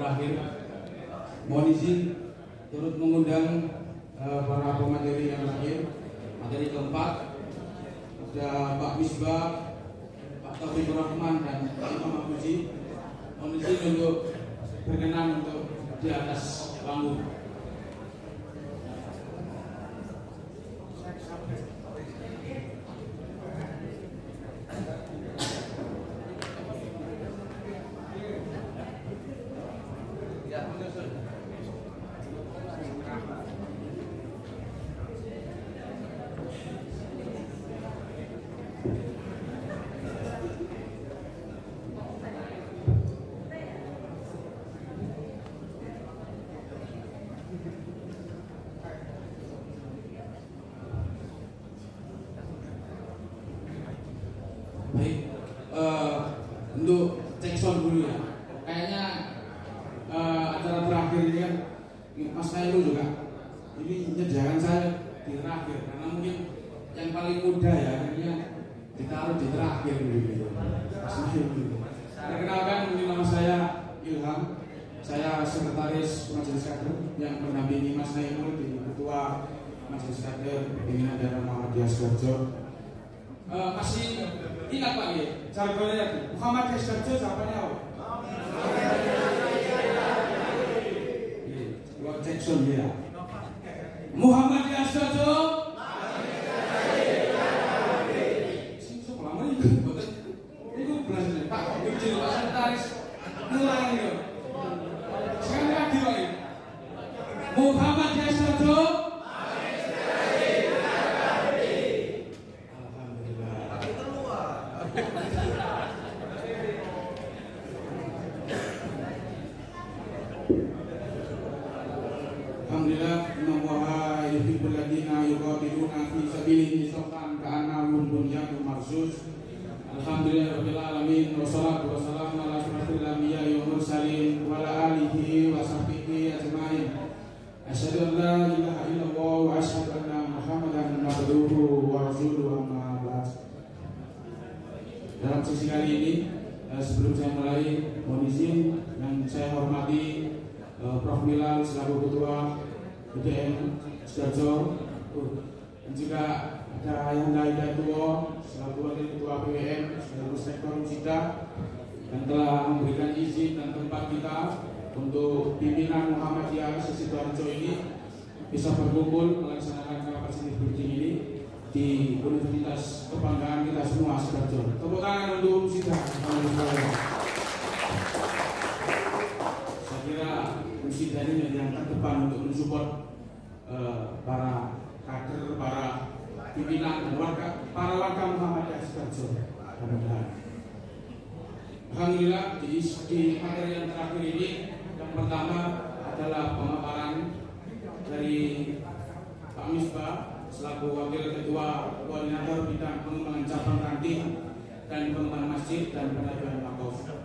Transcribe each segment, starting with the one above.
terakhir, mohon izin turut mengundang para pemateri yang terakhir. Materi keempat ada Pak Misbah, Pak Taufikur Rahman dan Pak Imam Abuji. Mohon izin untuk berkenan untuk di atas panggung. Baik, untuk cek sound dulu ya. Kayaknya acara terakhir ini kan Mas Khairul juga ini menyediakan saya di terakhir karena mungkin yang paling muda ya, akhirnya ditaruh di terakhir gitu. Mas Khairul. Perkenalkan, mungkin nama saya Ilham. Saya sekretaris Majelis Kader yang mendampingi Mas Khairul di Ketua Majelis Kader Pimpinan Daerah Muhammadiyah Sidoarjo. Masih ingat Pak ya, jargonnya Muhammadiyah Sidoarjo siapanya apa? Kalau Jackson ya, Muhammadiyah Sidoarjo. Sing sebelah mana itu? Itu berhasil Pak. Kecil Pak Sekretaris mulai ya. Sekali lagi Pak ya, Muhammadiyah Sidoarjo. Alhamdulillah, innallaha yuhibbul ladzina yuqatiluna fi sabilihi saffan ka'annahum bunyanun marsus. Alhamdulillahirabbil alamin wassalatu wassalamu ala asyrofil anbiya'i wal mursalin wa ala alihi wa sahbihi ajmain. Asyhadu an la ilaha illallah wa asyhadu anna Muhammadan abduhu wa rasuluhu, amma ba'd. Dalam sesi kali ini, sebelum saya mulai, mohon izin yang saya hormati Prof. Bilal selaku Ketua BDM Sidoarjo, dan juga ada Ayahanda Hidayatullah selaku Wakil Ketua PWM sekaligus Rektor Unsida, dan telah memberikan izin dan tempat kita untuk pimpinan Muhammadiyah Sidoarjo ini bisa berkumpul melaksanakan rapat meeting ini di Universitas Kebanggaan kita semua Sidoarjo. Tepuk tangan untuk Unsida. Saya kira Unsida ini yang terdepan untuk mensupport para kader, para pimpinan dan para warga Muhammadiyah Sidoarjo. Alhamdulillah, di materi yang terakhir ini, yang pertama adalah pemaparan dari Pak Misbah selaku Wakil Ketua Koordinator Bidang Pengembangan Cabang Ranting dan Pengembangan Masjid dan Penajam Wakaf.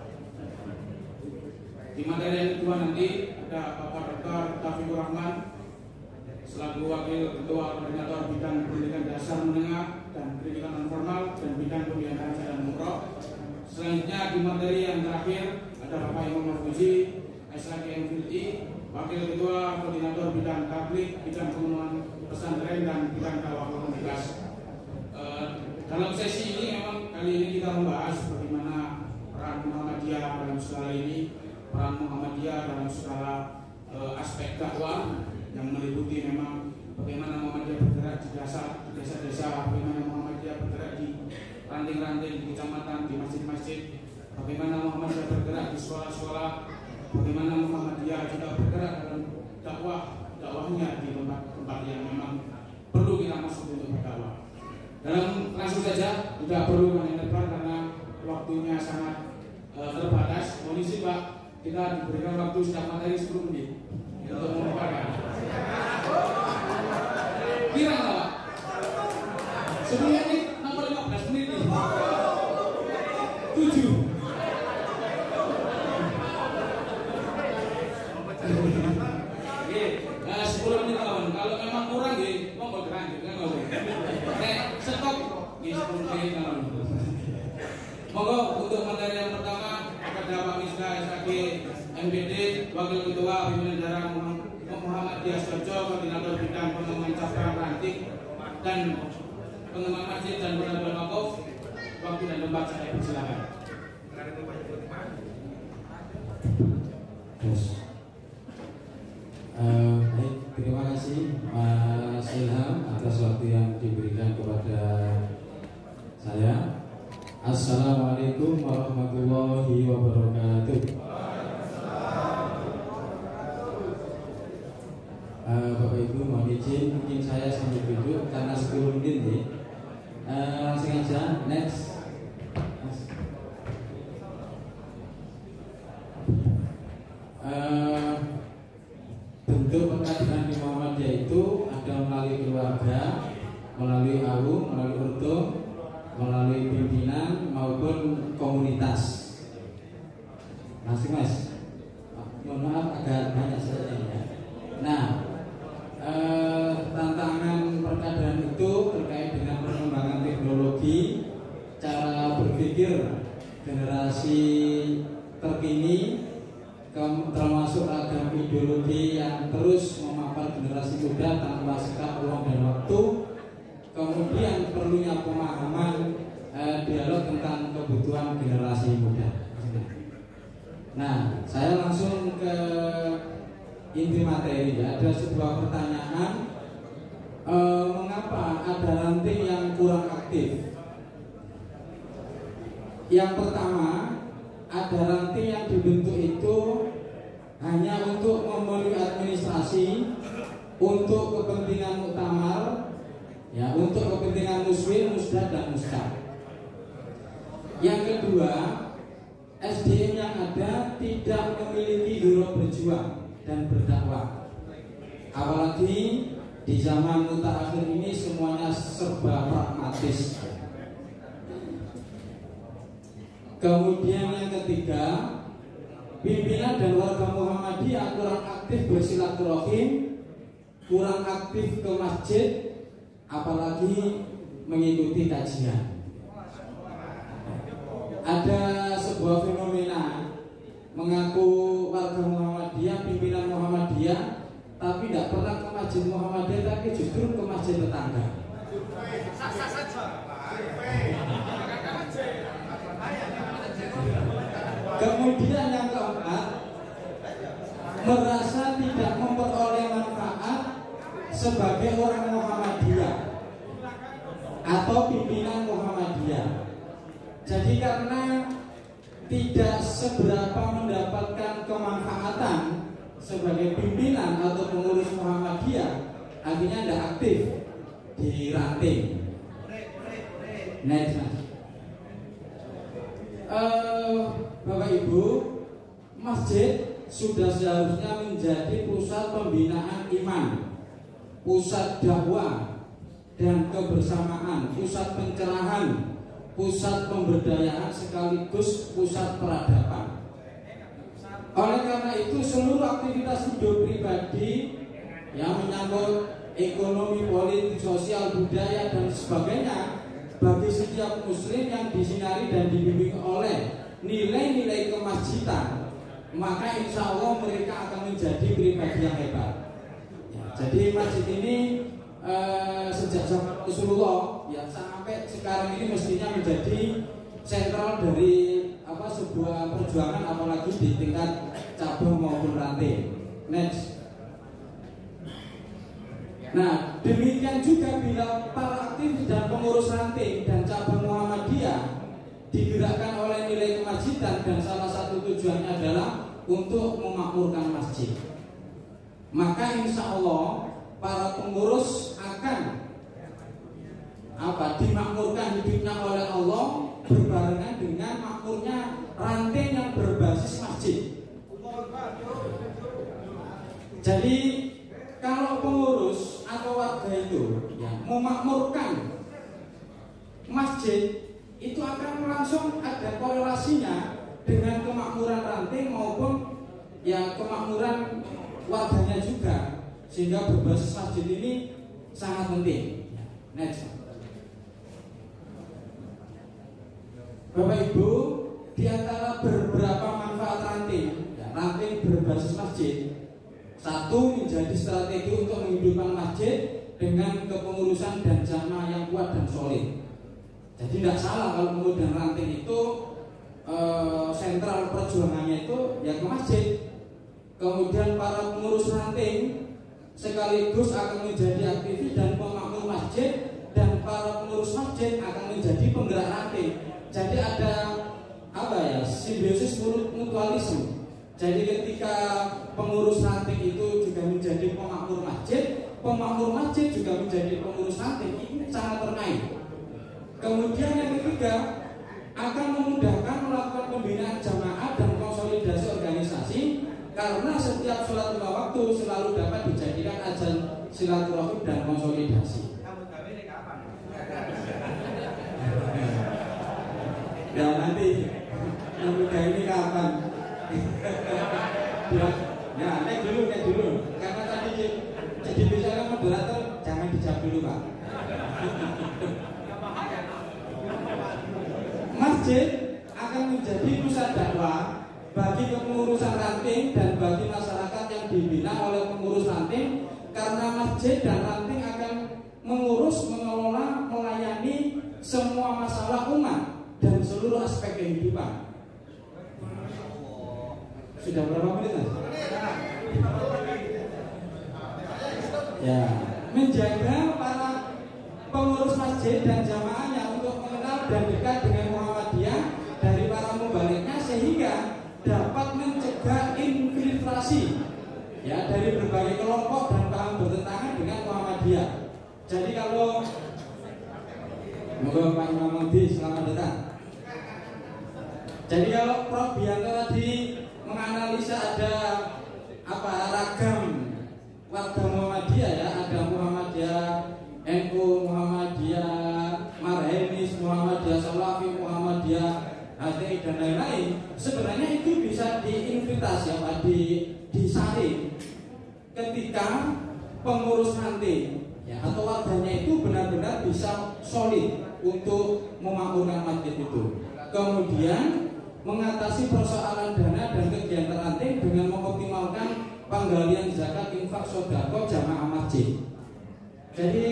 Di materi yang kedua nanti ada Bapak Dr. Taufikur Rahman selaku Wakil Ketua Koordinator Bidang Pendidikan Dasar Menengah dan Pendidikan Non Formal dan Bidang Pembiayaan Haji dan Umroh. Selanjutnya di materi yang terakhir ada Bapak Imam Abuji, SHGMVI, Wakil Ketua Koordinator Bidang Tablik, Bidang Pengembangan Pesantren dan Bidang Dakwah Komunitas. Dalam sesi ini memang kali ini kita membahas bagaimana peran Muhammadiyah dalam skala ini, peran Muhammadiyah dalam skala aspek dakwah yang meliputi memang bagaimana Muhammadiyah bergerak di desa-desa, bagaimana Muhammadiyah bergerak di ranting-ranting di kecamatan, di masjid-masjid, bagaimana Muhammadiyah bergerak di sekolah-sekolah, bagaimana Muhammadiyah juga bergerak dalam dakwahnya di tempat-tempat yang memang perlu kita masuk untuk berdakwah. Dalam langsung saja, tidak perlu banyak lebar karena waktunya sangat terbatas. Kondisi Pak, kita diberikan waktu setiap materi 10 menit untuk memaparkan. Kira nggak Pak? 10 menit, tambah 15 menit nih. 7. Nah, 10 menit kawan. Kalau memang kurang ya, monggo dilanjut kan monggo. Stop di 10 menit kawan. Monggo untuk materi yang pertama kepada Pak Misbah SHG MPD Wakil Ketua Pimpinan Daerah Muhammad Dias Jojo, Koordinator Bidang Pengembangan Cabang Ranting dan Pengembangan Masjid dan Penanaman Wakaf. Waktu dan tempat saya persilakan. Baik, terima kasih Mas Ilham atas waktu yang diberikan kepada saya. Assalamualaikum warahmatullahi wabarakatuh. Bapak Ibu mohon izin, mungkin saya sambil duduk karena 10 menit nih. Langsung aja, next. Bentuk pengkaderan di Muhammadiyah itu ada melalui keluarga, melalui AU, melalui urdu, melalui pimpinan maupun komunitas. Masih Mas, mohon maaf agak banyak saja ya. Nah, tantangan perkaderan itu terkait dengan perkembangan teknologi, cara berpikir generasi terkini, termasuk ragam ideologi yang terus memapar generasi muda tanpa sekat ruang dan waktu. Kemudian perlunya pemahaman dialog tentang kebutuhan generasi muda. Nah, saya langsung ke inti materi ya. Ada sebuah pertanyaan, mengapa ada ranting yang kurang aktif? Yang pertama, ada ranting yang dibentuk itu hanya untuk memenuhi administrasi, untuk kepentingan muktamar, ya, untuk kepentingan muslim, musda dan muskar. Yang kedua, SDM yang ada tidak memiliki hero berjuang dan berdakwah. Apalagi di zaman mutaakhir ini semuanya serba pragmatis. Kemudian yang ketiga, pimpinan dan warga Muhammadiyah kurang aktif bersilaturahim, kurang aktif ke masjid, apalagi mengikuti kajian. Ada sebuah fenomena mengaku warga Muhammadiyah, pimpinan Muhammadiyah, tapi tidak pernah ke masjid Muhammadiyah, tapi justru ke masjid tetangga. Kemudian yang keempat, merasa tidak memperoleh manfaat sebagai orang Muhammadiyah atau pimpinan Muhammadiyah. Jadi karena tidak seberapa mendapatkan kemanfaatan sebagai pimpinan atau pengurus Muhammadiyah, akhirnya tidak aktif di ranting. Next, Mas. Bapak Ibu, masjid sudah seharusnya menjadi pusat pembinaan iman, pusat dakwah dan kebersamaan, pusat pencerahan, pusat pemberdayaan sekaligus pusat peradaban. Oleh karena itu seluruh aktivitas hidup pribadi yang menyangkut ekonomi, politik, sosial, budaya dan sebagainya bagi setiap muslim yang disinari dan dibimbing oleh nilai-nilai kemasjidan, maka insya Allah mereka akan menjadi pribadi yang hebat. Ya, jadi masjid ini sejak zaman Rasulullah ya sampai sekarang ini mestinya menjadi sentral dari sebuah perjuangan, apalagi di tingkat cabang maupun ranting. Next. Nah, demikian juga bila para aktivis dan pengurus ranting dan cabang Muhammadiyah digerakkan oleh nilai kemasjidan dan salah satu tujuannya adalah untuk memakmurkan masjid, maka insya Allah para pengurus akan dimakmurkan hidupnya oleh Allah berbarengan dengan makmurnya ranting yang berbasis masjid. Jadi kalau pengurus atau warga itu memakmurkan masjid, itu akan langsung ada korelasinya dengan kemakmuran ranting maupun kemakmuran warganya juga, sehingga berbasis masjid ini sangat penting. Next. Bapak Ibu, di antara beberapa manfaat ranting, ranting berbasis masjid. Satu, menjadi strategi untuk menghidupkan masjid dengan kepengurusan dan jamaah yang kuat dan solid. Jadi tidak salah kalau kemudian ranting itu sentral perjuangannya itu ya ke masjid. Kemudian para pengurus ranting sekaligus akan menjadi aktivis dan pemakmur masjid, dan para pengurus masjid akan menjadi penggerak ranting. Jadi ada simbiosis mutualisme. Jadi ketika pengurus ranting itu juga menjadi pemakmur masjid juga menjadi pengurus ranting, ini sangat terkait. Kemudian yang ketiga, akan memudahkan melakukan pembinaan jamaah dan konsolidasi organisasi, karena setiap sholat lima waktu selalu dapat dijadikan ajang silaturahim dan konsolidasi. Ya nanti yang muda ini kapan? Ya naik dulu, karena tadi jadi bicara moderator jangan dijawab dulu Pak. Masjid akan menjadi pusat dakwah bagi kepengurusan ranting dan bagi masyarakat yang dibina oleh pengurus ranting, karena masjid dan ranting akan mengurus, mengelola, melayani semua masalah umat dan seluruh aspek kehidupan. Sudah berapa menit Mas? Ya, menjaga para pengurus masjid dan jamaahnya untuk mengenal dan dekat dengan Muhammadiyah dari para mubaliknya, sehingga dapat mencegah infiltrasi ya dari berbagai kelompok dan paham bertentangan dengan Muhammadiyah. Jadi kalau Pak Imam Mudi, selamat datang. Jadi kalau Prof Bianto tadi menganalisa ada ragam warga Muhammadiyah ya, ada Muhammadiyah NU, Muhammadiyah Marhemis, Muhammadiyah Salafi, Muhammadiyah HTI dan lain-lain. Sebenarnya itu bisa diinvitasi disaring ketika pengurus ranting ya, atau warganya itu benar-benar bisa solid untuk memakmurkan masjid itu. Kemudian mengatasi persoalan dana dan kegiatan ranting dengan mengoptimalkan penggalian zakat, infak, sodako, jamaah masjid. Jadi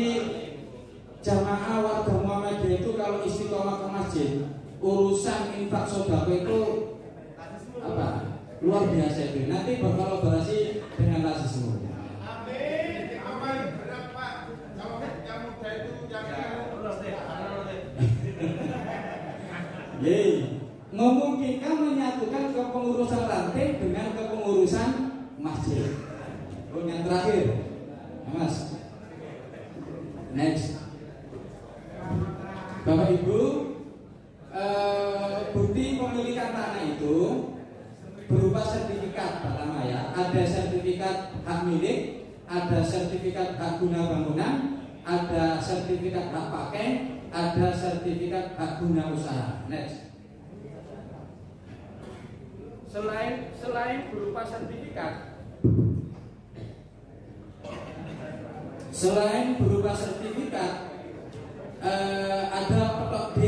jamaah warga Muhammadiyah itu kalau istiqomah ke masjid, urusan infak sodako itu luar biasa itu. Nanti berkolaborasi dengan rasisme. Memungkinkan menyatukan kepengurusan ranting dengan kepengurusan masjid. Yang terakhir, Mas. Next. Bapak Ibu, bukti pemilikan tanah itu berupa sertifikat pertama ya. Ada sertifikat hak milik, ada sertifikat hak guna bangunan, ada sertifikat hak pakai, ada sertifikat hak guna usaha. Next. Selain berupa sertifikat, ada petok D,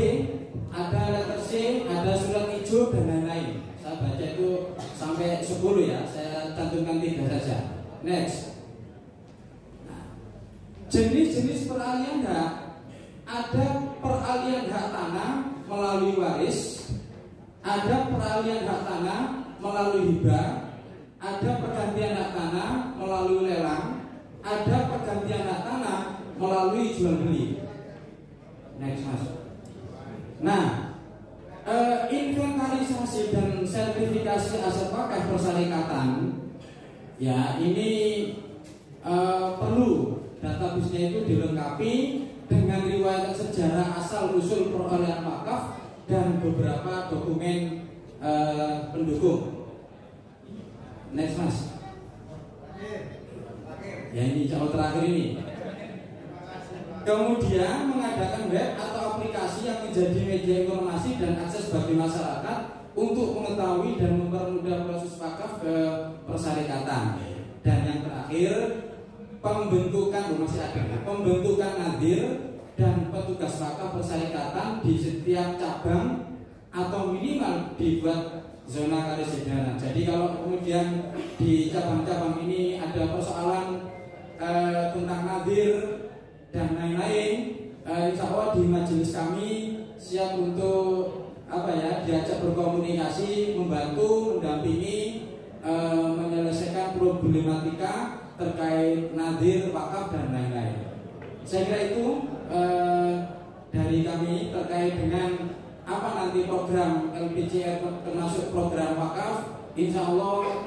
ada letter C, ada surat hijau dan lain-lain. Saya baca itu sampai 10 ya, saya cantumkan 3 saja. Next. Jenis-jenis peralihan hak, ada peralihan hak tanah melalui waris, ada peralihan hak tanah melalui hibah, ada pergantian hak tanah melalui lelang, ada pergantian hak tanah melalui jual beli. Next Mas. Nah, inventarisasi dan sertifikasi aset wakaf persyarikatan ya ini perlu database-nya itu dilengkapi dengan riwayat sejarah asal usul perolehan wakaf dan beberapa dokumen pendukung. Next Mas. Ya ini contoh terakhir ini. Kemudian mengadakan web atau aplikasi yang menjadi media informasi dan akses bagi masyarakat untuk mengetahui dan mempermudah proses wakaf ke persyarikatan. Dan yang terakhir pembentukan nadir dan petugas wakaf persyarikatan di setiap cabang atau minimal dibuat zona karesidenan. Jadi kalau kemudian di cabang-cabang ini ada persoalan tentang nadir dan lain-lain, insya Allah di majelis kami siap untuk diajak berkomunikasi, membantu, mendampingi, menyelesaikan problematika terkait nadir, wakaf dan lain-lain. Saya kira itu dari kami terkait dengan apa nanti program LPCR termasuk program wakaf. Insya Allah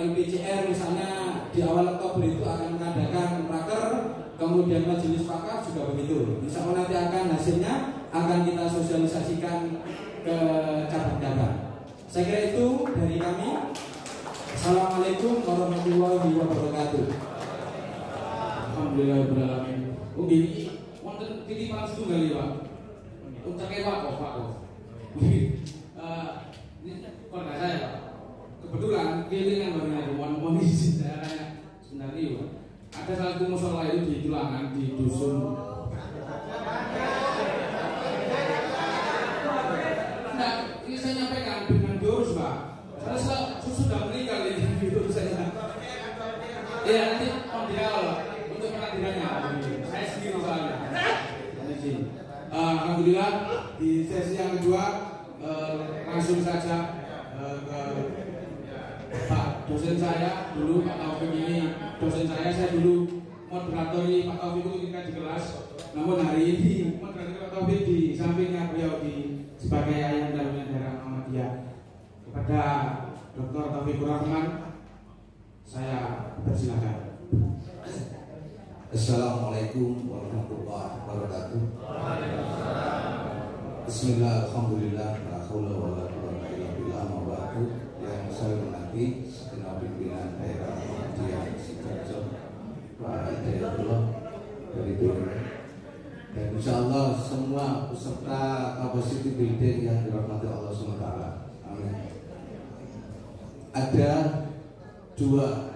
LPCR misalnya di awal Oktober itu akan mengadakan raker, kemudian majelis wakaf juga begitu. Insya Allah nanti akan hasilnya akan kita sosialisasikan ke cabang-cabang. Saya kira itu dari kami. Assalamualaikum warahmatullahi wabarakatuh. Alhamdulillahirrahmanirrahim. Oh gini, wonten titipan setunggal ya Pak. Untuk wakaf. Ini keluarga saya Pak. Kebetulan kelilingan banyak mohon izin daerahnya sebenarnya Pak. Ada satu musola itu di Tulangan di dusun. Nah, ini saya nyampaikan dengan diurus Pak. Saya sudah meninggal ini diurus saya. Iya nanti on dialog untuk penadirannya. Saya sendiri soalnya. Alhamdulillah di sesi yang kedua langsung saja ke Pak dosen saya dulu, Pak Taufik ini dosen saya dulu moderatori Pak Taufik itu ketika di kelas. Namun hari ini moderator Pak Taufik di sampingnya beliau sebagai ayah dalamnya daerah Muhammadiyah. Kepada Dr. Taufikur Rahman saya persilakan. Assalamualaikum warahmatullahi wabarakatuh. Bismillah, alhamdulillah, la haula wala quwwata illa billah, amma ba'du. Yang saya hormati segenap pimpinan daerah Muhammadiyah Sidoarjo, Pak Hidayatullah dari BUMN, dan insyaallah semua peserta capacity building yang dirahmati Allah SWT. Amin. Ada dua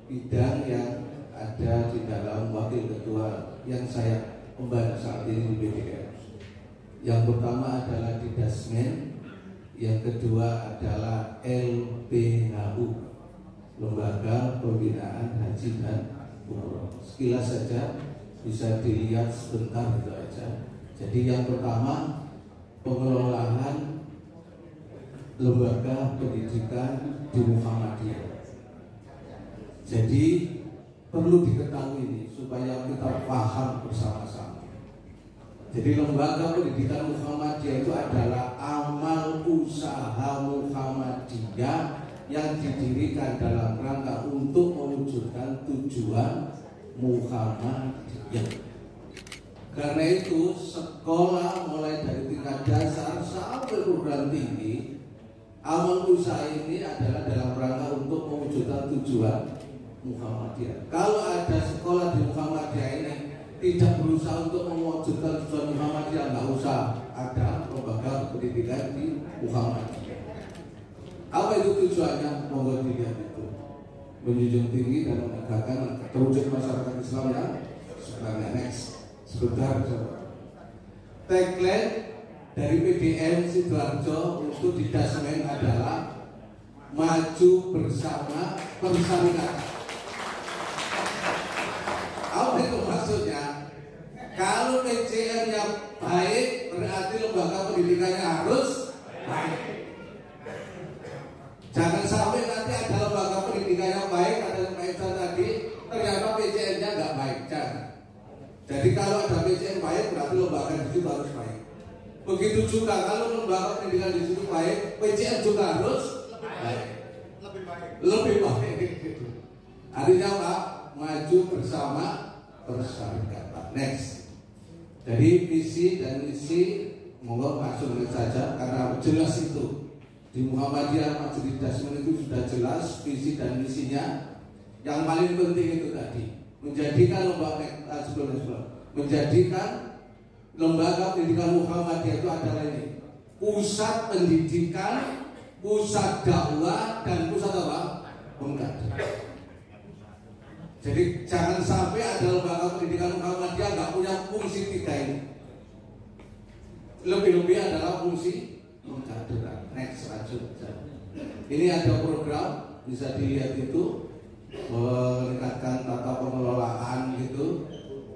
bidang yang ada di dalam wakil ketua yang saya emban saat ini di BDR. Yang pertama adalah di Dasmen, yang kedua adalah LPHU, Lembaga Pembinaan Haji dan Umroh. Sekilas saja bisa dilihat sebentar itu aja. Jadi yang pertama pengelolaan lembaga pendidikan di Muhammadiyah. Jadi perlu diketahui ini supaya kita paham bersama-sama. Jadi lembaga pendidikan Muhammadiyah itu adalah amal usaha Muhammadiyah yang didirikan dalam rangka untuk mewujudkan tujuan Muhammadiyah. Karena itu sekolah mulai dari tingkat dasar sampai perguruan tinggi, amal usaha ini adalah dalam rangka untuk mewujudkan tujuan Muhammadiyah. Kalau ada sekolah di Muhammadiyah ini tidak berusaha untuk mewujudkan tujuan Muhammadiyah, nggak usah ada lembaga pendidikan di Muhammadiyah. Apa itu tujuannya? Monggo dilihat itu, menjunjung tinggi dan menegakkan terwujud masyarakat Islam yang sebenarnya. Next, sebentar. Tagline dari PDN Sidoarjo untuk di Dasmen adalah maju bersama persyarikatan. Apa itu maksudnya? Kalau PCM-nya baik, berarti lembaga pendidikannya harus baik. Jangan sampai nanti ada lembaga pendidikannya baik, ada yang baik tadi, ternyata PCM-nya nggak baik. Jangan. Jadi kalau ada PCM baik, berarti lembaga di situ harus baik. Begitu juga kalau lembaga pendidikan di situ baik, PCM juga harus baik. Lebih baik. Artinya apa? Maju bersama persyarikatan. Next. Jadi visi dan misi monggo langsung saja karena jelas itu di Muhammadiyah Majelis Dasmen itu sudah jelas visi dan misinya. Yang paling penting itu tadi menjadikan lembaga pendidikan Muhammadiyah itu adalah ini pusat pendidikan, pusat dakwah dan pusat apa? Pengkajian. Jadi jangan sampai ada lembaga pendidikan Muhammadiyah nggak punya fungsi tiga ini. Lebih-lebih adalah fungsi pengkaderan. Next aja. Ini ada program bisa dilihat itu, meningkatkan tata pengelolaan gitu,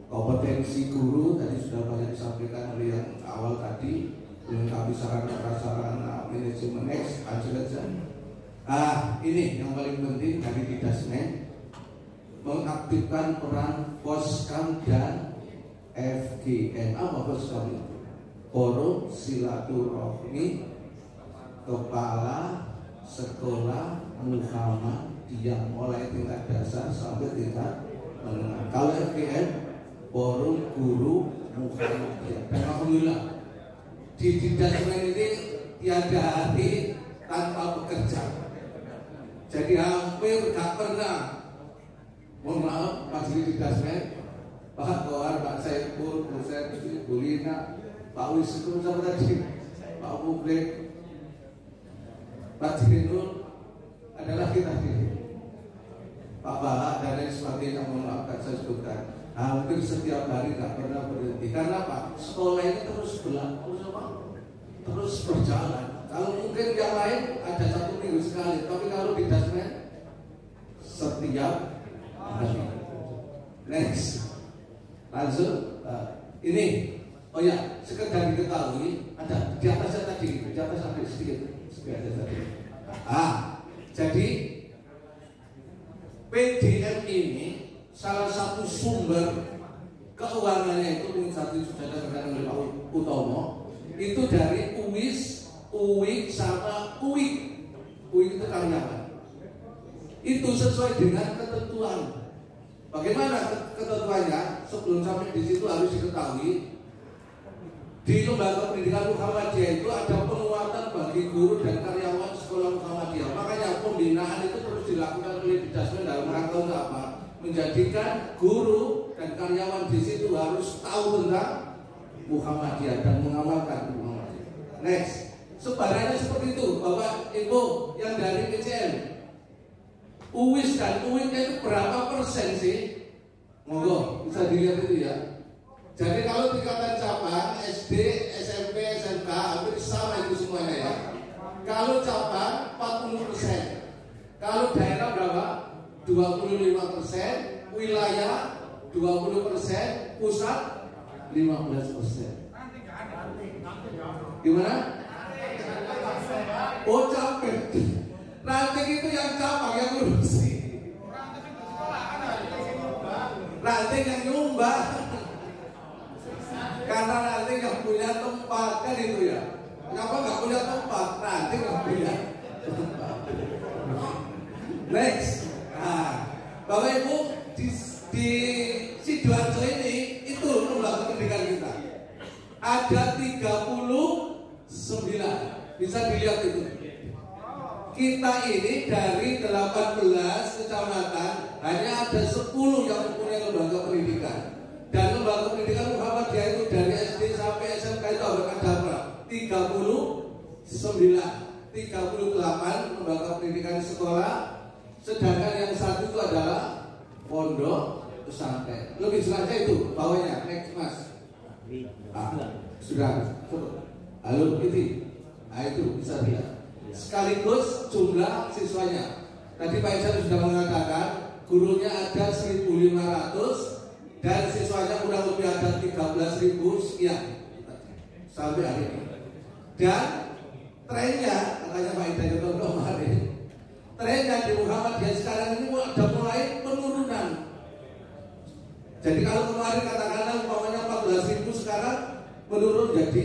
kompetensi guru tadi sudah banyak disampaikan oleh yang awal tadi, melengkapi sarana prasarana manajemen X aja. Ini yang paling penting dari Didasmen, mengaktifkan peran Poskam dan FGM. Apa Poskam itu? Forum Silaturahmi Kepala Sekolah Muhammadiyah mulai tingkat dasar sampai tingkat menengah. Kalau FGM, Forum Guru Muhammadiyah. Dan alhamdulillah di Didasmen ini tiada hari tanpa bekerja. Jadi hampir gak pernah, mohon maaf Pak Didasmen, Pak Kohar, Pak Saiful, Bu Serti, Bu Lina, Pak Wisnu sama tadi, Pak Publik, Pak Jinul, adalah kita tadi, Pak Balak dan lain sebagainya, mohon maaf saya sebutkan. Hampir setiap hari nggak pernah berhenti. Karena Pak, sekolah ini terus terus berjalan. Kalau mungkin yang lain ada 1 minggu sekali, tapi kalau di Didasmen setiap hari. Next, langsung ini. Oh ya, sekedar diketahui ada di atasnya tadi, di atas ada sedikit tadi. Jadi PDM ini salah satu sumber keuangannya itu mungkin satu sudah dikatakan oleh Pak Utomo, itu dari UIK sama UIK. UIK itu karyawan. Itu sesuai dengan ketentuan. Bagaimana ketentuannya? Sebelum sampai di situ harus diketahui di lembaga pendidikan Muhammadiyah itu ada penguatan bagi guru dan karyawan sekolah Muhammadiyah. Makanya pembinaan itu terus dilakukan oleh Didasmen dalam rangka untuk apa? Menjadikan guru dan karyawan di situ harus tahu tentang Muhammadiyah dan mengamalkan Muhammadiyah. Next, sebarannya seperti itu, Bapak Ibu yang dari PCM, UWIS dan UIK itu berapa persen sih? Monggo bisa dilihat itu ya. Jadi kalau tingkatan cabang SD, SMP, SMK hampir sama itu semuanya ya. Kalau cabang 40%, kalau daerah berapa? 25%, wilayah 20%, pusat 15%. Gimana? Oh capek. Ranting itu yang cabang yang ngurusi. Ranting yang nyumbang. Karena ranting yang punya tempat kan itu ya. Kenapa nggak punya tempat? Ranting nggak punya tempat. Next. Bapak Ibu di Sidoarjo ini itu lembaga pendidikan kita. Ada 39, bisa dilihat itu. Kita ini dari 18 kecamatan hanya ada 10 yang mempunyai lembaga pendidikan. Dan lembaga pendidikan Muhammadiyah itu dari SD sampai SMK itu ada berapa? 39, 38 lembaga pendidikan sekolah. Sedangkan yang satu itu adalah pondok pesantren. Lebih jelasnya itu bawahnya. Next Mas. Sudah. Halo itu. Itu bisa dilihat. Sekaligus jumlah siswanya. Tadi Pak Ijan sudah mengatakan gurunya ada 1.500 dan siswanya kurang lebih ada 13.000 sekian sampai hari ini. Dan trennya, makanya Pak Ijan itu kemarin, trennya di Muhammadiyah sekarang ini ada mulai penurunan. Jadi kalau kemarin katakanlah umpamanya 14.000 sekarang menurun jadi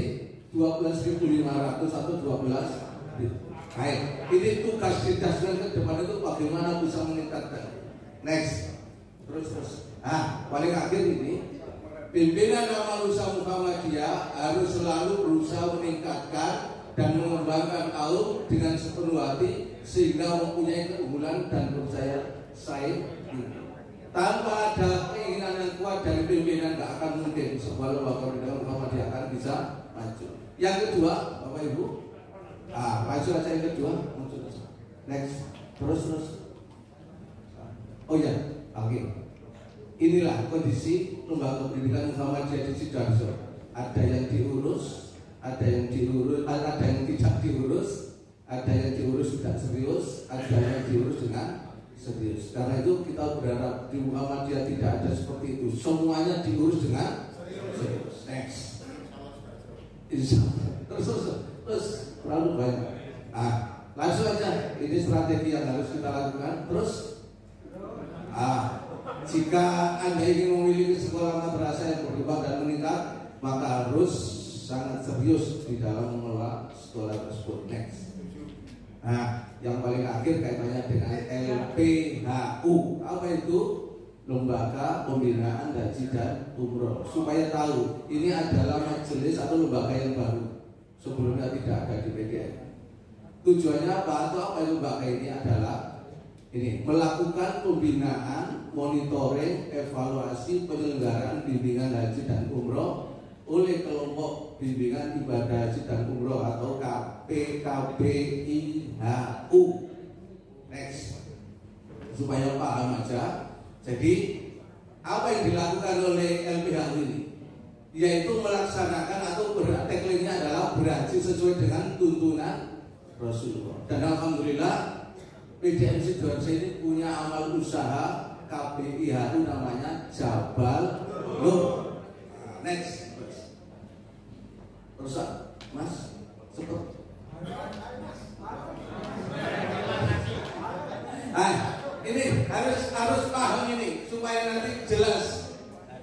12.500 atau 12.000. Baik, ini tugas Didasmen ke depan itu bagaimana bisa meningkatkan. Next, terus. Paling akhir ini pimpinan Amal Usaha Muhammadiyah harus selalu berusaha meningkatkan dan mengembangkan kaum dengan sepenuh hati sehingga mempunyai keunggulan dan percaya saing tinggi. Tanpa ada keinginan yang kuat dari pimpinan tidak akan mungkin sebuah lembaga pendidikan Muhammadiyah akan bisa maju. Yang kedua, Bapak Ibu, maju aja yang kedua, muncul. Next, terus. Oh ya, oke. Inilah kondisi lembaga pendidikan Muhammadiyah di Sidoarjo. Ada yang diurus, ada yang tidak diurus, Ada yang diurus tidak serius, ada yang diurus dengan serius. Karena itu kita berharap di Muhammadiyah tidak ada seperti itu. Semuanya diurus dengan serius. Next. Terus terlalu banyak. Langsung aja. Ini strategi yang harus kita lakukan. Terus, jika Anda ingin memiliki sekolah madrasah yang berkembang dan meningkat, maka harus sangat serius di dalam mengelola sekolah tersebut. Next. Yang paling akhir kaitannya dengan LPHU. Apa itu? Lembaga Pembinaan Haji dan Umroh. Supaya tahu ini adalah majelis atau lembaga yang baru. Sebelumnya tidak ada di PDN. Tujuannya apa? Atau apa lembaga ini adalah ini melakukan pembinaan, monitoring, evaluasi penyelenggaraan bimbingan haji dan umroh oleh kelompok bimbingan ibadah haji dan umroh atau KPKBIHU. Next, supaya paham aja. Jadi apa yang dilakukan oleh LPHU ini, yaitu melaksanakan atau tagline-nya adalah berhaji sesuai dengan tuntunan Rasulullah. Dan alhamdulillah PDN Sidoarjo ini punya amal usaha KPIHU namanya Jabal Nur. Next. Terus Mas, cepet. Ini harus paham ini supaya nanti jelas.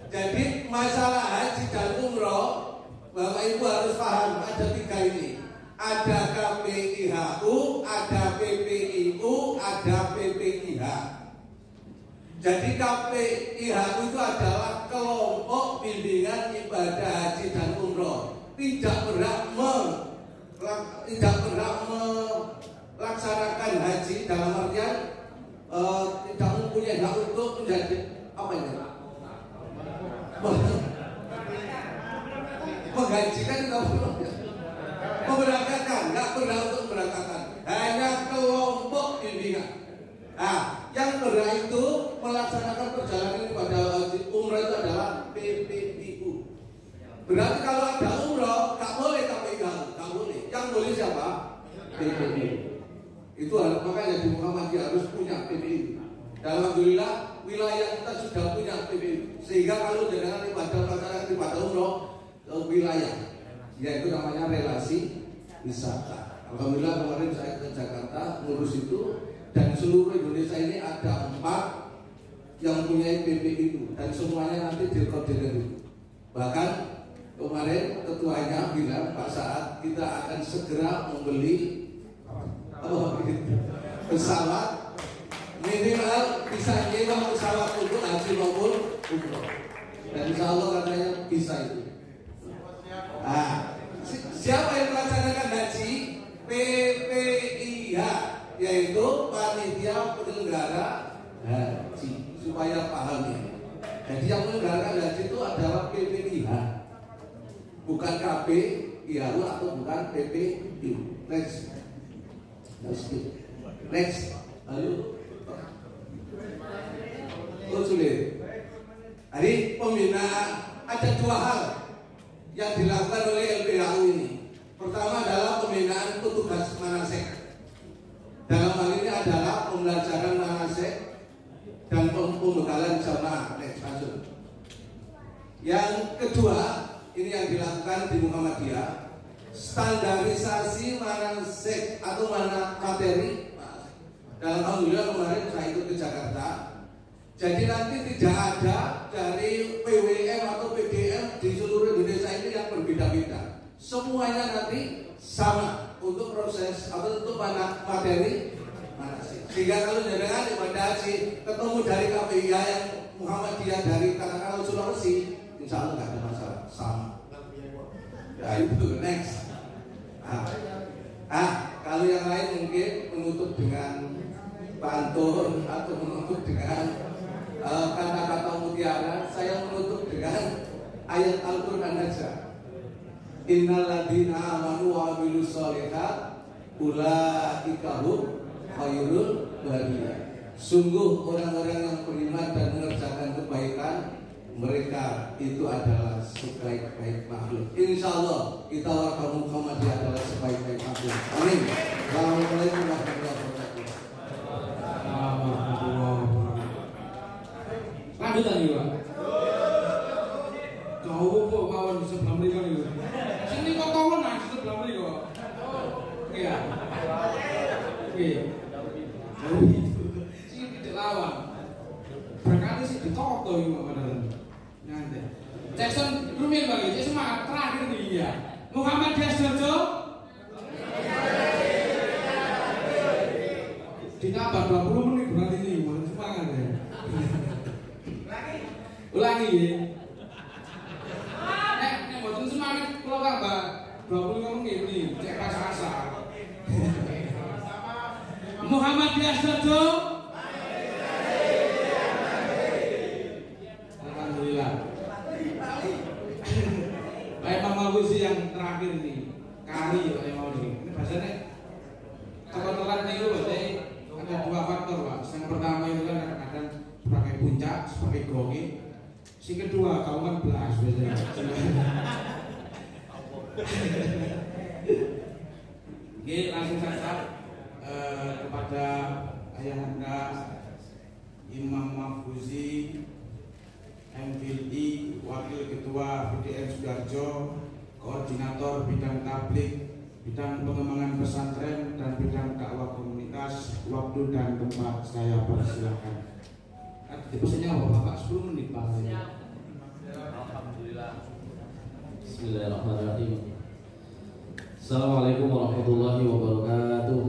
Jadi masalah haji dan umroh, Bapak Ibu harus paham ada 3 ini. Ada KPIHU, ada PPIU, ada PPIH. Jadi KPIHU itu adalah kelompok bimbingan ibadah haji dan umroh. Tidak berhak melaksanakan haji dalam artian tidak mempunyai hak untuk menjadi apa ini? Menghajikan tidak perlu. Memberangkatkan, nggak berhak untuk memberangkatkan. Hanya kelompok bimbingan. Yang berhak itu melaksanakan perjalanan ibadah haji umrah itu adalah PPIU. Berarti kalau ada umroh, nggak boleh KPIHU, nggak boleh. Yang boleh siapa? PPIU. Itu makanya di Muhammadiyah harus punya PPIU. Dan alhamdulillah wilayah kita sudah punya PPIU. Sehingga kalau dengan ibadah umroh wilayah, yaitu namanya relasi wisata. Alhamdulillah kemarin saya ke Jakarta ngurus itu, dan seluruh Indonesia ini ada 4 yang punya PPIU dan semuanya nanti dikoordinir itu. Bahkan kemarin ketuanya bilang Pak Saat kita akan segera membeli pesawat, minimal bisa nyewa pesawat untuk haji maupun umroh. Dan insya Allah katanya bisa itu. Siapa yang melaksanakan haji? PPIH, yaitu panitia penyelenggara haji. Supaya paham ya. Jadi yang menyelenggarakan haji itu adalah PPIH, bukan KPIHU atau bukan PPIU. Next. Ayo. Sulit. Jadi pembinaan ada 2 hal yang dilakukan oleh LPHU ini. Pertama adalah pembinaan petugas manasik. Dalam hal ini adalah pembelajaran manasik dan pembekalan jamaah. Yang kedua, ini yang dilakukan di Muhammadiyah, standarisasi manasik atau materi. Dan alhamdulillah kemarin saya ikut ke Jakarta. Jadi nanti tidak ada dari PWM atau PDM di seluruh Indonesia ini yang berbeda-beda. Semuanya nanti sama untuk proses atau untuk materi manasik. Sehingga kalau jenengan ibadah haji ketemu dari KPIH yang Muhammadiyah dari katakanlah Sulawesi, insya Allah nggak ada masalah, sama. Ya itu next. Kalau yang lain mungkin menutup dengan pantun atau menutup dengan kata-kata mutiara, saya menutup dengan ayat Al-Quran saja. Innal ladzina amanu wa amilus sholihat ulaika hum khairul bariyah. Sungguh orang-orang yang beriman dan mengerjakan kebaikan, mereka itu adalah sebaik-baik makhluk. Insya Allah kita warga Muhammadiyah adalah sebaik-baik makhluk. Amin. Assalamualaikum warahmatullahi wabarakatuh. Lanjutan nih Pak. Kau kok kawan di sebelah mereka nih. Sini kok kawan di sebelah mereka. Iya. Oke. Sini tidak lawan. Berkali sih ditoto ini Pak beneran. Nanti. Jackson rumit bagi. Jackson semangat terakhir nih ya. Muhammadiyah Jojo. Ditambah 20 menit berarti nih. Mohon semangat ya. Ulangi ya. Nek mboten semangat kula tambah 20 ngomong ngene, cek rasa-rasa. Muhammadiyah Jojo. Alhamdulillah. Baik Mama Gusi yang terakhir nih. Kari ya mau nih. Ini bahasanya telat-telat nih berarti ada dua faktor Pak. Yang pertama itu kan kadang-kadang sebagai puncak, sebagai grogi. Si kedua kamu kan belas biasanya. Oke, langsung saja kepada Ayahanda Imam Mahfuzi MPI, Wakil Ketua BDN Sudarjo, Koordinator Bidang Tablik, Bidang Pengembangan Pesantren dan Bidang Dakwah Komunitas. Waktu dan tempat saya persilahkan. Pesannya apa Bapak? 10 menit Pak. Alhamdulillah. Bismillahirrahmanirrahim. Assalamualaikum warahmatullahi wabarakatuh.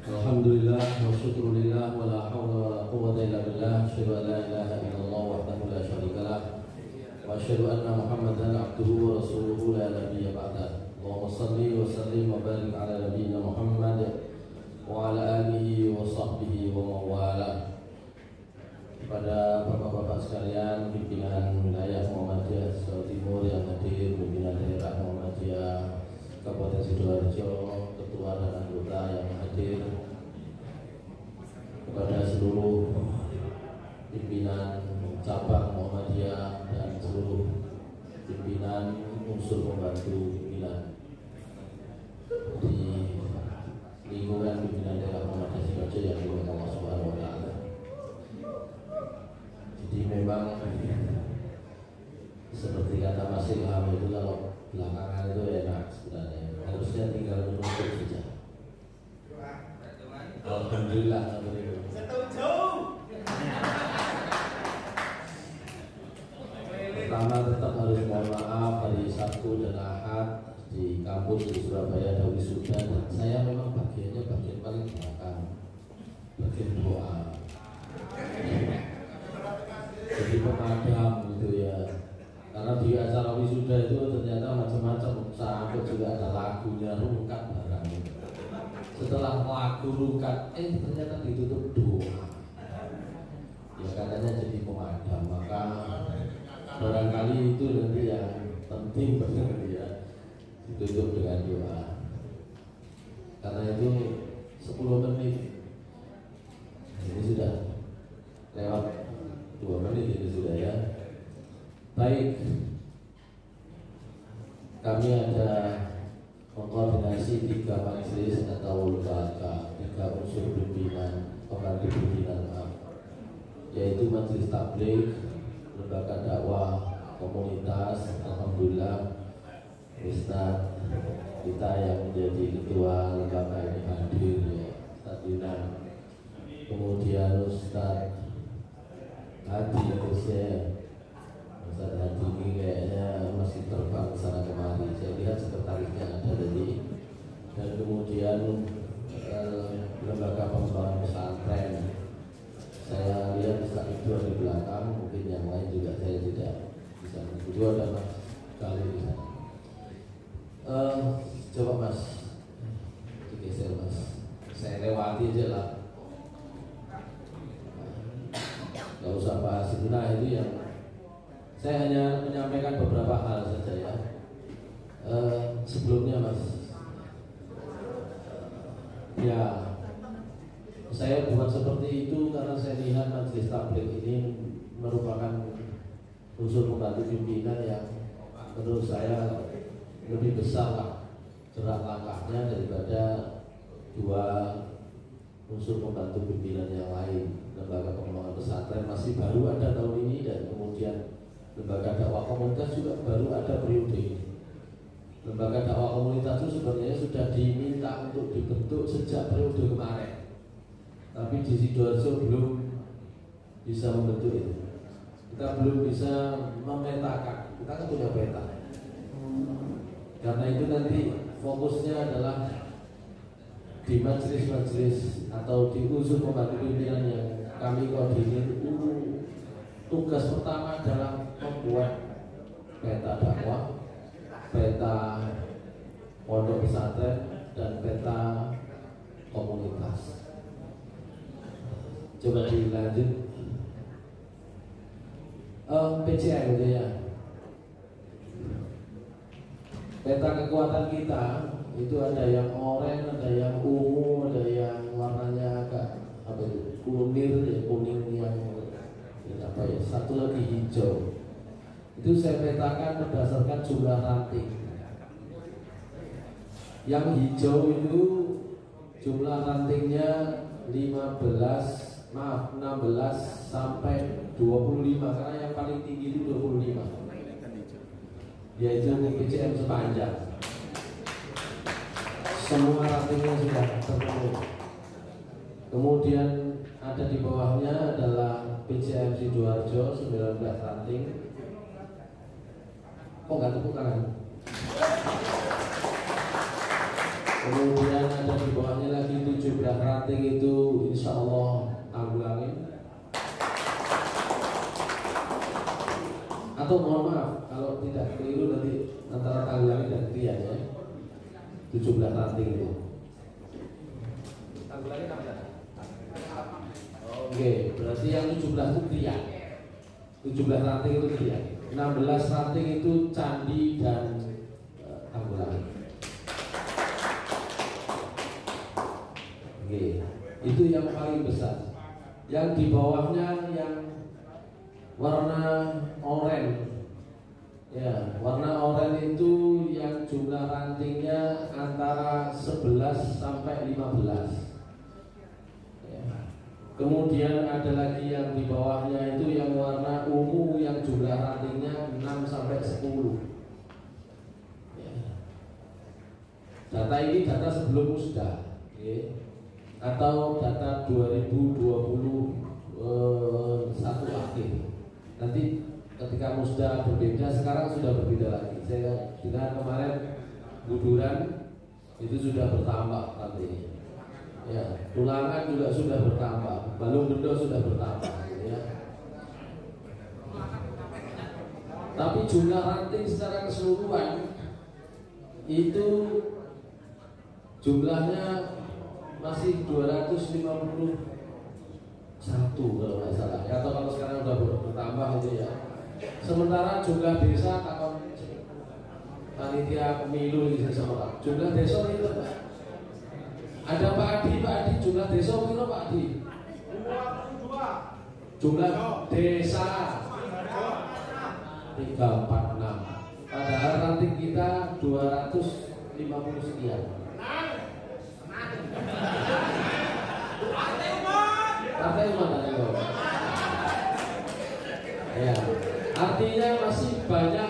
Alhamdulillah wa syukrulillah wa la hawla wa la quwwata illa billah. Asyhadu an la ilaha illallah wahdahu la syarikalah wa asyhadu anna Muhammadan abduhu wa rasuluhu la nabiyya ba'dah. Allahumma shalli wa sallim wa barik ala nabiyyina Muhammad wa ala alihi wa sahbihi wa mawala. Kepada bapak-bapak sekalian, pimpinan wilayah Muhammadiyah Jawa Timur yang hadir, pimpinan daerah Muhammadiyah Kabupaten Sidoarjo, ketua dan anggota yang hadir, kepada seluruh pimpinan cabang Muhammadiyah dan seluruh pimpinan unsur pembantu pimpinan di lingkungan pimpinan daerah Muhammadiyah Sidoarjo yang dimuliakan Allah Subhanahu wa taala. Jadi memang seperti kata Mas Ilham itu kalau belakangan itu enak sebenarnya. Harusnya tinggal menunggu saja. Alhamdulillah. Setuju. Pertama tetap harus mohon maaf hari Sabtu dan Ahad di kampus di Surabaya ada wisuda dan saya memang bagiannya bagian paling belakang, bagian doa. Jadi pemadam gitu ya. Karena di acara wisuda itu ternyata macam-macam, sampai juga ada lagunya rungkat barang. Setelah lagu rungkat, ternyata ditutup doa. Ya katanya jadi pemadam, maka barangkali itu nanti yang penting benar ya, ditutup dengan doa. Karena itu 10 menit. Ini sudah lewat 2 menit ini sudah ya. Baik, kami ada mengkoordinasi 3 majelis atau lembaga, 3 unsur pimpinan, pembantu pimpinan yaitu majelis tabligh, lembaga dakwah komunitas. Alhamdulillah Ustaz kita yang menjadi ketua lembaga ini hadir ya, Ustaz Yunan, kemudian Ustaz Hadi Hussein. Ustaz Hadi ini kayaknya masih terbang ke sana kemari. Saya lihat sekretarisnya ada tadi. Dan kemudian lembaga pengembangan pesantren. Saya lihat Ustaz itu di belakang, mungkin yang lain juga saya tidak bisa. Itu ada Mas kali di sana. Coba Mas, digeser Mas. Saya lewati aja lah. Gak usah bahas itu. Nah itu yang saya hanya menyampaikan beberapa hal saja ya. Sebelumnya Mas, ya Saya buat seperti itu karena saya lihat majelis tabligh ini merupakan unsur pembantu pimpinan yang menurut saya lebih besar lah gerak langkahnya daripada dua unsur pembantu pimpinan yang lain. Lembaga pengembangan pesantren masih baru ada tahun ini, dan kemudian lembaga dakwah komunitas juga baru ada periode ini. Lembaga dakwah komunitas itu sebenarnya sudah diminta untuk dibentuk sejak periode kemarin, tapi di Sidoarjo belum bisa membentuk itu. Kita belum bisa memetakan, kita kan punya peta. Karena itu nanti fokusnya adalah di majelis-majelis atau di unsur pembantu pimpinan yang kami koordinir. Tugas pertama adalah membuat peta dakwah, peta pondok pesantren, dan peta komunitas. Coba dilanjut. PCM itu ya. Peta kekuatan kita itu ada yang oranye, ada yang ungu, ada yang warnanya agak apa itu, kuning yang apa ya, satu lagi hijau. Itu saya petakan berdasarkan jumlah ranting. Yang hijau itu jumlah rantingnya 16 sampai 25, karena yang paling tinggi itu 25, yaitu PCM sepanjang. Semua rantingnya sudah terpenuhi. Kemudian ada di bawahnya adalah PCM Sidoarjo 19 ranting. Kok nggak tepuk tangan? Kemudian ada di bawahnya lagi 17 ranting, itu insya Allah tanggulangin. Atau mohon maaf kalau tidak keliru nanti antara tanggulangin dan krian ya. 17 ranting itu. Tanggulangin apa? Oke, berarti yang 17 itu krian. 17 ranting itu krian. 16 ranting itu candi dan tanggulangin. Oke, itu yang paling besar. Yang di bawahnya yang warna oranye. Ya, warna oranye itu yang jumlah rantingnya antara 11 sampai 15. Ya. Kemudian ada lagi yang di bawahnya itu yang warna ungu yang jumlah rantingnya 6 sampai 10. Ya. Data ini data sebelum musda. Okay. Atau data 2021 akhir. Nanti ketika musda berbeda, sekarang sudah berbeda lagi. Saya dengar kemarin buduran itu sudah bertambah nanti. Ya, tulangan juga sudah bertambah, balung bendo sudah bertambah. Ya. Tapi jumlah ranting secara keseluruhan itu jumlahnya masih 251 kalau nggak salah, atau kalau sekarang udah bertambah itu ya. Sementara jumlah desa takon panitia pemilu di sama jumlah desa itu ada Pak Adi jumlah desa itu Pak Adi 22 jumlah desa 346, padahal ranting kita 250 sekian. Partai umat ya, artinya masih banyak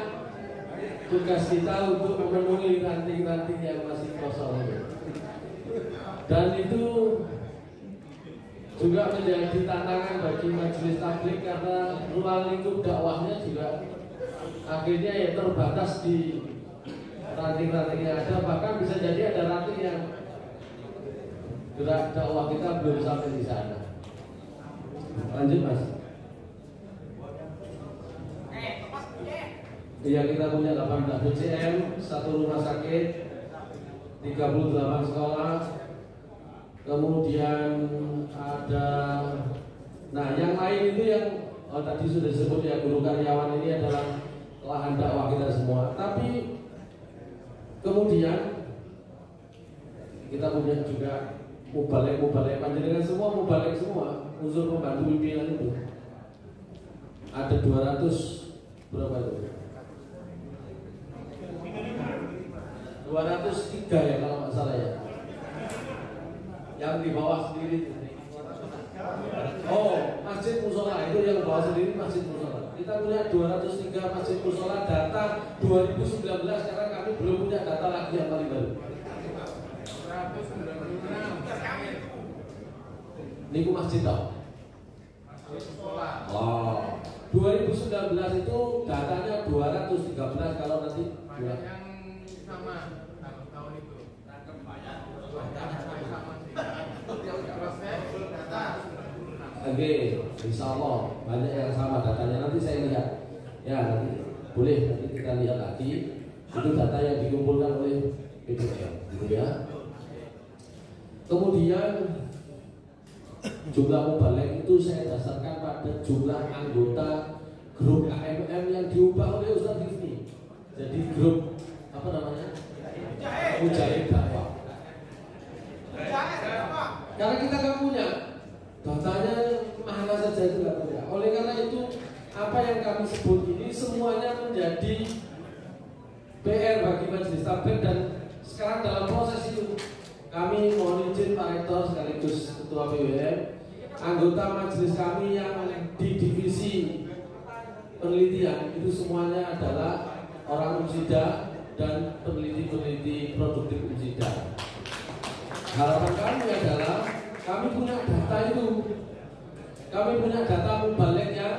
tugas kita untuk memenuhi ranting-ranting yang masih kosong. Dan itu juga menjadi tantangan bagi majelis tabligh karena ruang lingkup dakwahnya juga akhirnya ya terbatas di ranting-ranting yang ada. Bahkan bisa jadi ada ranting yang gerak dakwah kita belum sampai di sana. Lanjut Mas. Iya, kita punya 18 PCM, 1 rumah sakit, 38 sekolah. Kemudian ada, nah yang lain itu yang tadi sudah disebut ya, guru karyawan ini adalah lahan dakwah kita semua. Tapi kemudian kita punya juga mubalek panjenengan semua unsur pembantu pimpinan itu ada 200 berapa itu? 203 ya kalau nggak salah ya. Yang di bawah sendiri itu. Oh, masjid musola itu yang bawah sendiri masjid musola. Kita punya 203 masjid musola data 2019 karena kami belum punya data lagi yang paling baru. 196. Ini masjid tau? Oh, 2019 itu datanya 213 kalau nanti yang sama tahun itu. Oke, insya Allah banyak yang sama datanya. Nanti saya lihat, ya nanti boleh nanti kita lihat lagi itu data yang dikumpulkan oleh PDM, gitu ya. Kemudian jumlah mubalik itu saya dasarkan pada jumlah anggota grup KMM yang diubah oleh Ustaz Rifni. Jadi grup apa namanya? Mujahid Dakwah. Karena kita nggak punya datanya, mana saja itu nggak punya. Oleh karena itu apa yang kami sebut ini semuanya menjadi PR bagi Majelis Tabligh dan sekarang dalam proses itu kami mohon izin Pak Rektor sekaligus Ketua PWM, anggota majelis kami yang di divisi penelitian itu semuanya adalah orang Unsida dan peneliti-peneliti produktif Unsida. Harapan kami adalah kami punya data itu, kami punya data mubalik yang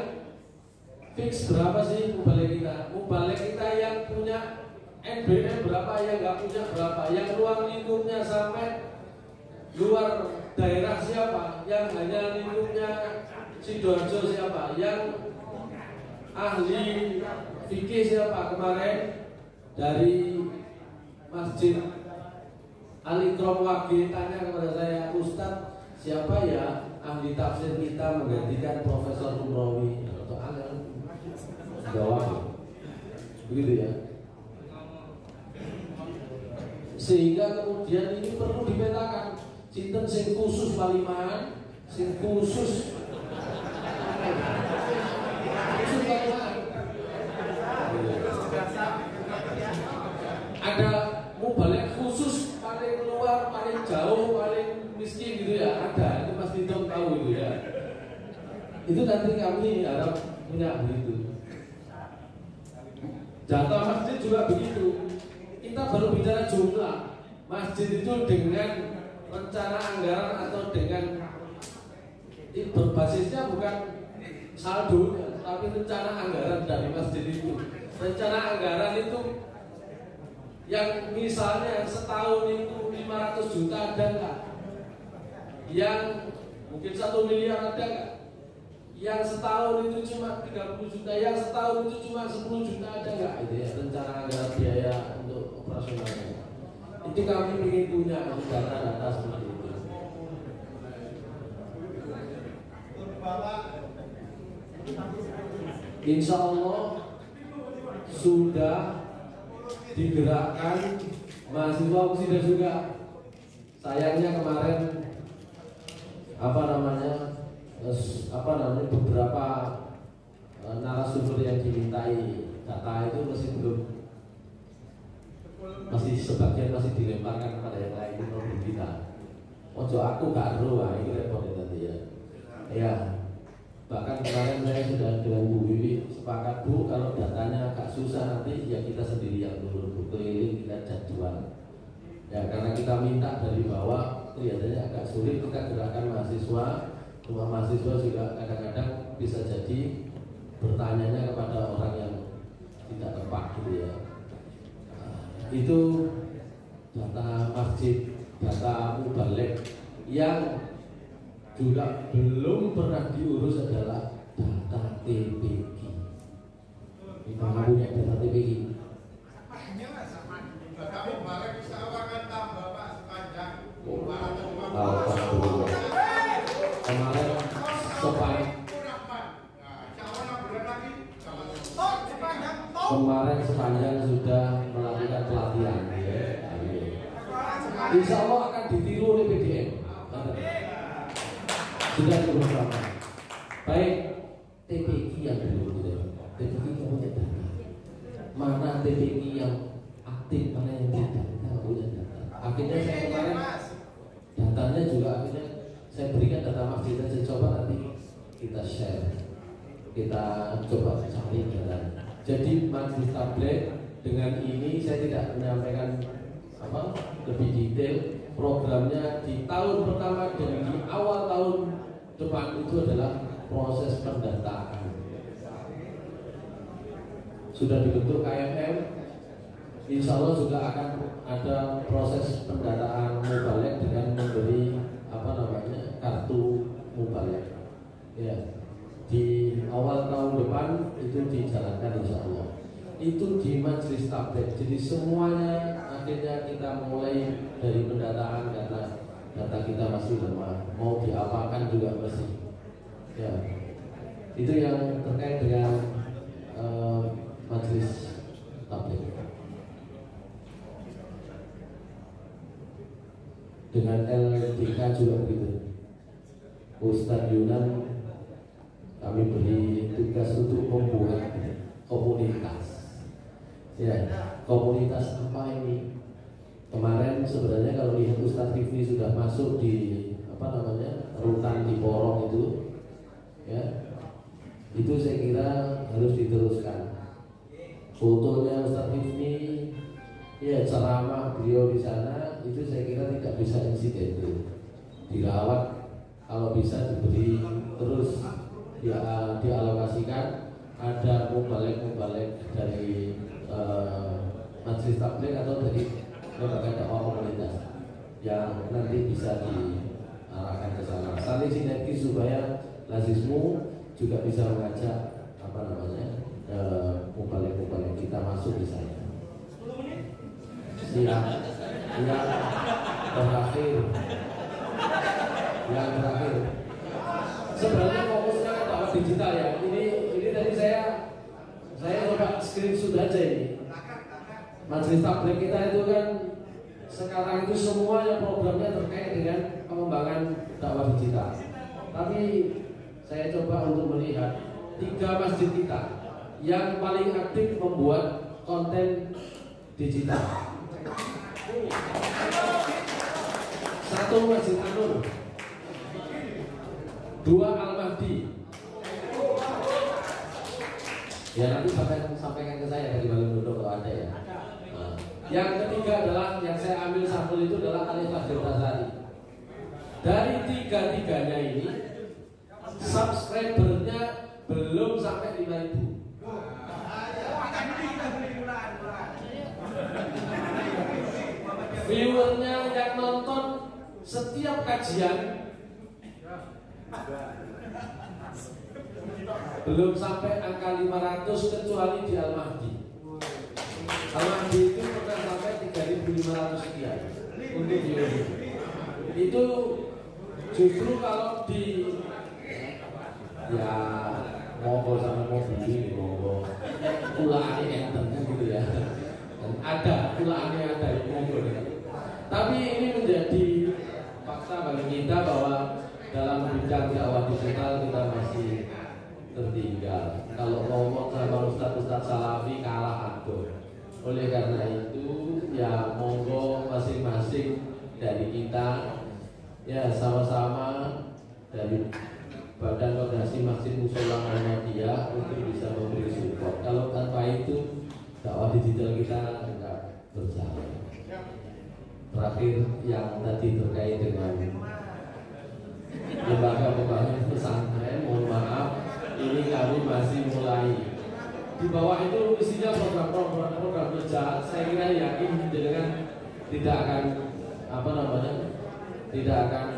fix berapa sih mubalik kita, mubalik kita yang punya NBM berapa, yang nggak punya berapa, yang ruang lingkupnya sampai luar daerah siapa, yang hanya lingkupnya Sidoarjo siapa, yang ahli fikih siapa. Kemarin dari Masjid Al-Ikram Wage tanya kepada saya, Ustadz siapa ya ahli tafsir kita menggantikan Profesor Umrawi atau jawab begitu ya. Sehingga kemudian ini perlu dipetakan cinten sing khusus Palimanan, sing khusus Palimanan. Ada mubalik khusus paling luar, paling jauh, paling miskin gitu ya, ada. Itu pasti dong tahu gitu ya. Itu nanti kami harap punya begitu. Jatah masjid juga begitu. Kita baru bicara jumlah masjid itu dengan rencana anggaran atau dengan berbasisnya bukan saldonya, tapi rencana anggaran dari masjid itu. Rencana anggaran itu yang misalnya setahun itu 500 juta ada nggak? Yang mungkin 1 miliar ada nggak? Yang setahun itu cuma 30 juta, yang setahun itu cuma 10 juta ada nggak? Itu ya rencana anggaran biaya untuk operasionalnya. Itu kami ingin punya data-data seperti itu. Insya Allah sudah digerakkan mahasiswa Unsida juga. Sayangnya kemarin beberapa narasumber yang dimintai data itu masih sebagian masih dilemparkan kepada yang lain itu problem kita. Ojo aku karo, ini repot nanti ya. Ya, bahkan kemarin saya sudah dengan Bu Wiwi sepakat, Bu, kalau datanya agak susah nanti ya kita sendiri yang turun keliling kita jadwal. Ya karena kita minta dari bawah kelihatannya agak sulit, kita gerakan mahasiswa, rumah mahasiswa juga kadang-kadang bisa jadi bertanyanya kepada orang yang tidak tepat gitu ya. Itu data masjid, data mubalik yang juga belum pernah diurus adalah data TPG. Kita punya data TPG. Kemarin sepanjang sudah melakukan pelatihan. Insya Allah akan ditiru oleh PDM. sudah bersama. Baik TPQ yang dulu gitu. TPQ yang punya data. Mana TPQ yang aktif, mana yang tidak, kita nggak punya data. Akhirnya saya kemarin datanya juga akhirnya saya berikan data masjid aja, coba nanti kita share, kita coba cari data. Jadi majelis tabligh dengan ini saya tidak menyampaikan lebih detail. Programnya di tahun pertama dan di awal tahun depan itu adalah proses pendataan. Sudah dibentuk KMM, insya Allah juga akan ada proses pendataan mubalek dengan memberi kartu mubalek. Ya, di awal tahun depan itu dijalankan insya Allah. Itu di majelis tabligh. Jadi semuanya akhirnya kita mulai dari pendataan karena data kita masih lemah. Mau diapakan juga masih. Ya, itu yang terkait dengan majelis tabligh. Dengan LDK juga begitu. Ustadz Yunan kami beri tugas untuk membuat komunitas. Ya, komunitas apa ini? Kemarin sebenarnya kalau lihat Ustadz Rifni sudah masuk di rutan di Porong itu, ya, itu saya kira harus diteruskan. Fotonya Ustadz Rifni, ya, ceramah beliau di sana, itu saya kira tidak bisa insidental, dirawat, kalau bisa diberi terus dialokasikan. Ada mubalek dari majelis tabligh atau dari lembaga dakwah komunitas yang nanti bisa diarahkan ke sana. Saling sinergi supaya lazismu juga bisa mengajak mubalek kita masuk di sana. Yang terakhir. Sebenarnya fokusnya dakwah digital ya. Ini tadi saya coba screenshot aja ini. Majelis tabligh kita itu kan sekarang itu semuanya programnya terkait dengan pengembangan dakwah digital. Tapi saya coba untuk melihat 3 masjid kita yang paling aktif membuat konten digital. 1 Masjid An-Nur, 2 Al-Mahdi. Ya nanti sampaikan ke saya dari Balai Dodo kalau ada ya. Yang ketiga adalah yang saya ambil sampel itu adalah Alif Fajr Tasari. Dari 3-tiganya ini subscribernya belum sampai 5.000. Viewernya yang nonton setiap kajian belum sampai angka 500 kecuali di Al-Mahdi. Al-Mahdi itu pernah sampai 3.500 sekian untuk viewer. Itu justru kalau di monggo sama mau beli monggo ulaannya enten gitu ya. Dan ada ulaannya ada monggo. Tapi ini menjadi fakta bagi kita bahwa dalam bidang dakwah digital kita masih tertinggal. Kalau ngomong sama ustadz salafi kalah aduh. Oleh karena itu ya monggo masing-masing dari kita ya sama-sama dari Badan Koordinasi Masjid Mushola Muhammadiyah untuk bisa memberi support. Kalau tanpa itu dakwah digital kita tidak berjalan. Terakhir yang tadi terkait dengan lembaga pembangunan pesantren, mohon maaf, ini kami masih mulai. Di bawah itu isinya program kerja. Saya kira yakin dengan tidak akan tidak akan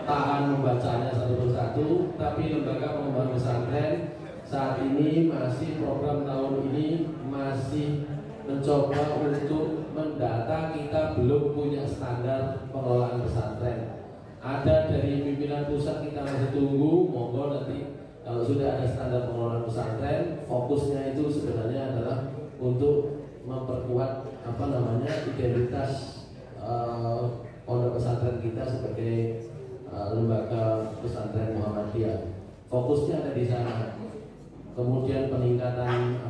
tahan membacanya satu persatu. Tapi lembaga pengembangan pesantren saat ini masih program tahun ini masih mencoba untuk mendata. Kita belum punya standar pengelolaan pesantren. Ada dari pimpinan pusat kita masih tunggu, monggo nanti kalau sudah ada standar pengelolaan pesantren, fokusnya itu sebenarnya adalah untuk memperkuat identitas pondok pesantren kita sebagai lembaga pesantren Muhammadiyah. Fokusnya ada di sana. Kemudian peningkatan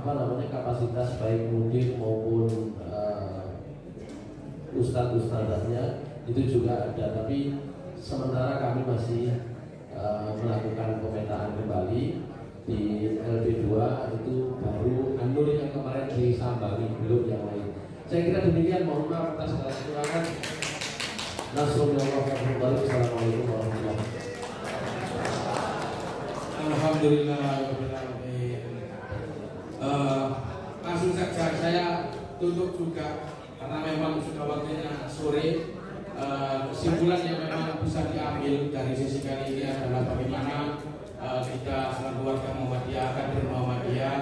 kapasitas baik mudir maupun ustadz-ustadznya itu juga ada. Tapi sementara kami masih melakukan pemetaan kembali di LP2 itu baru Anur yang kemarin disambangi, belum yang lain. Saya kira demikian, mohon maaf atas segala kekurangan. Assalamualaikum warahmatullahi wabarakatuh. Alhamdulillah. Langsung saja saya tutup juga karena memang sudah waktunya sore. Kesimpulan yang memang bisa diambil dari sesi kali ini adalah bagaimana kita selaku warga Muhammadiyah, kader Muhammadiyah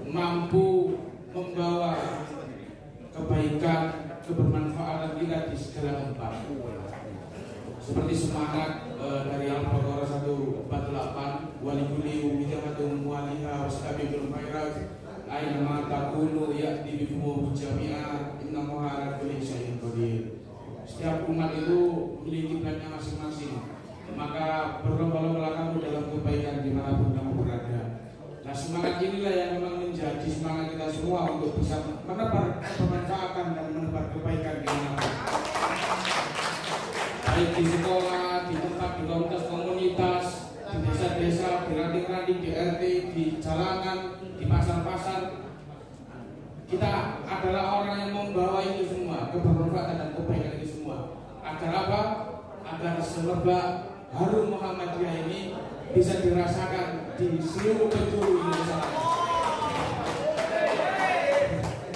mampu membawa kebaikan, kebermanfaatan kita di segala tempat. Seperti semangat dari Al-Baqarah 148, walikuli umidahatum waliha wastabiqul khairat aina ma takunu ya'ti bikum jami'a innallaha ala kulli syai'in qadir. Setiap umat itu memiliki plannya masing-masing, maka berlomba-lomba kamu dalam kebaikan dimanapun kamu berada. Nah, semangat inilah yang memang menjadi semangat kita semua untuk bisa menebar kebermanfaatan dan menebar kebaikan dimanapun, baik di sekolah, di tempat, di komunitas, di desa-desa, di ranting-ranting, di RT, di jalanan, di pasar-pasar. Kita adalah orang yang membawa itu semua, kebermanfaatan dan kebaikan itu semua. Agar apa? Agar selebak harum Muhammadiyah ini bisa dirasakan di seluruh penjuru Indonesia.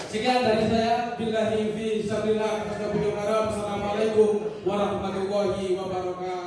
Sekian dari saya. Billahi fi sabilillah. Assalamualaikum warahmatullahi wabarakatuh.